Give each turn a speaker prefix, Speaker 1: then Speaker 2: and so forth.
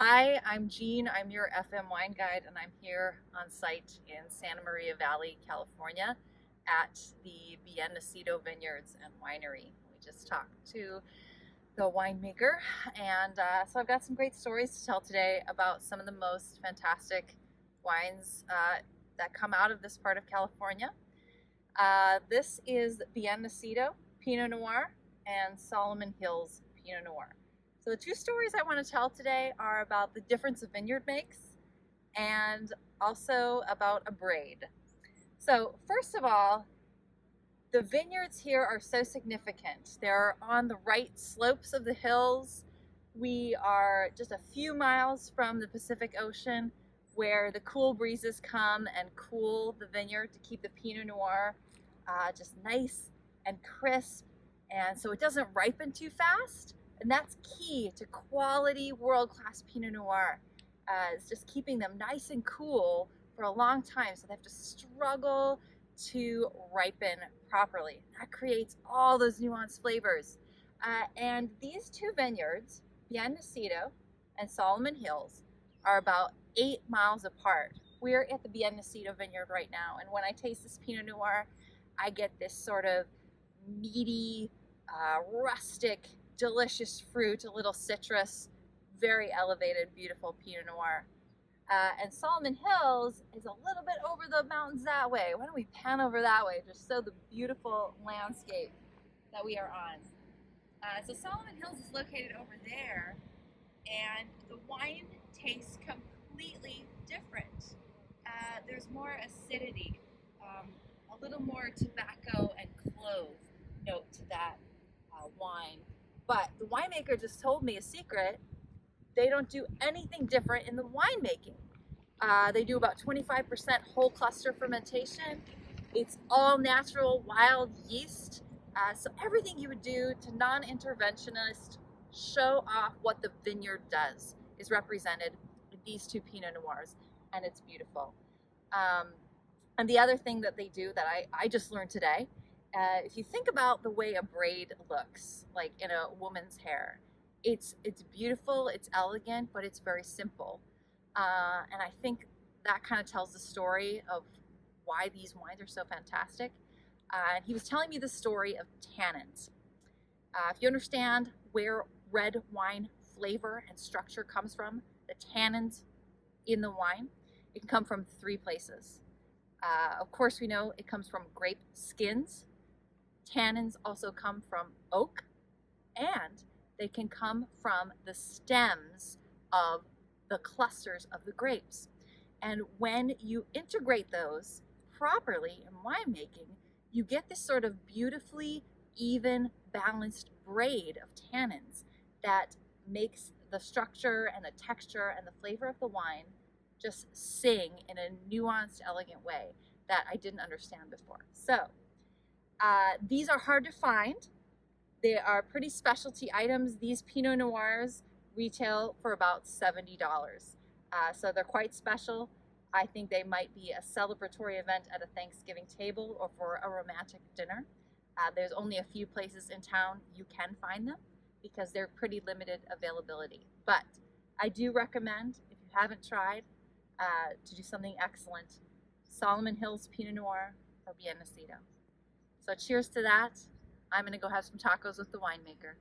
Speaker 1: Hi, I'm Jean. I'm your FM wine guide, and I'm here on site in Santa Maria Valley, California at the Bien Nacido Vineyards and Winery. We just talked to the winemaker, and so I've got some great stories to tell today about some of the most fantastic wines that come out of this part of California. This is Bien Nacido Pinot Noir and Solomon Hills Pinot Noir. So the two stories I want to tell today are about the difference a vineyard makes and also about a braid. So first of all, the vineyards here are so significant. They're on the right slopes of the hills. We are just a few miles from the Pacific Ocean, where the cool breezes come and cool the vineyard to keep the Pinot Noir just nice and crisp, and so it doesn't ripen too fast. And that's key to quality world-class Pinot Noir. It's just keeping them nice and cool for a long time, so they have to struggle to ripen properly. That creates all those nuanced flavors. And these two vineyards, Bien Nacido and Solomon Hills, are about 8 miles apart. We're at the Bien Nacido vineyard right now, and when I taste this Pinot Noir, I get this sort of meaty, rustic, delicious fruit, a little citrus, very elevated, beautiful Pinot Noir. And Solomon Hills is a little bit over the mountains that way. Why don't we pan over that way just so the beautiful landscape that we are on. So Solomon Hills is located over there, and the wine tastes completely different. There's more acidity, a little more tobacco and clove note to that wine. But the winemaker just told me a secret. They don't do anything different in the winemaking. They do about 25% whole cluster fermentation. It's all natural wild yeast. So everything you would do to non-interventionist show off what the vineyard does is represented with these two Pinot Noirs, and it's beautiful. And the other thing that they do that I just learned today, if you think about the way a braid looks, like in a woman's hair, it's beautiful, it's elegant, but it's very simple. And I think that kind of tells the story of why these wines are so fantastic. And he was telling me the story of tannins. If you understand where red wine flavor and structure comes from, the tannins in the wine, it can come from 3 places. Of course, we know it comes from grape skins. Tannins also come from oak, and they can come from the stems of the clusters of the grapes. And when you integrate those properly in winemaking, you get this sort of beautifully even, balanced braid of tannins that makes the structure and the texture and the flavor of the wine just sing in a nuanced, elegant way that I didn't understand before. So these are hard to find. They are pretty specialty items. These Pinot Noirs retail for about $70. So they're quite special. I think they might be a celebratory event at a Thanksgiving table or for a romantic dinner. There's only a few places in town you can find them because they're pretty limited availability. But I do recommend, if you haven't tried, to do something excellent, Solomon Hills Pinot Noir or Bien Nacido. So cheers to that. I'm gonna go have some tacos with the winemaker.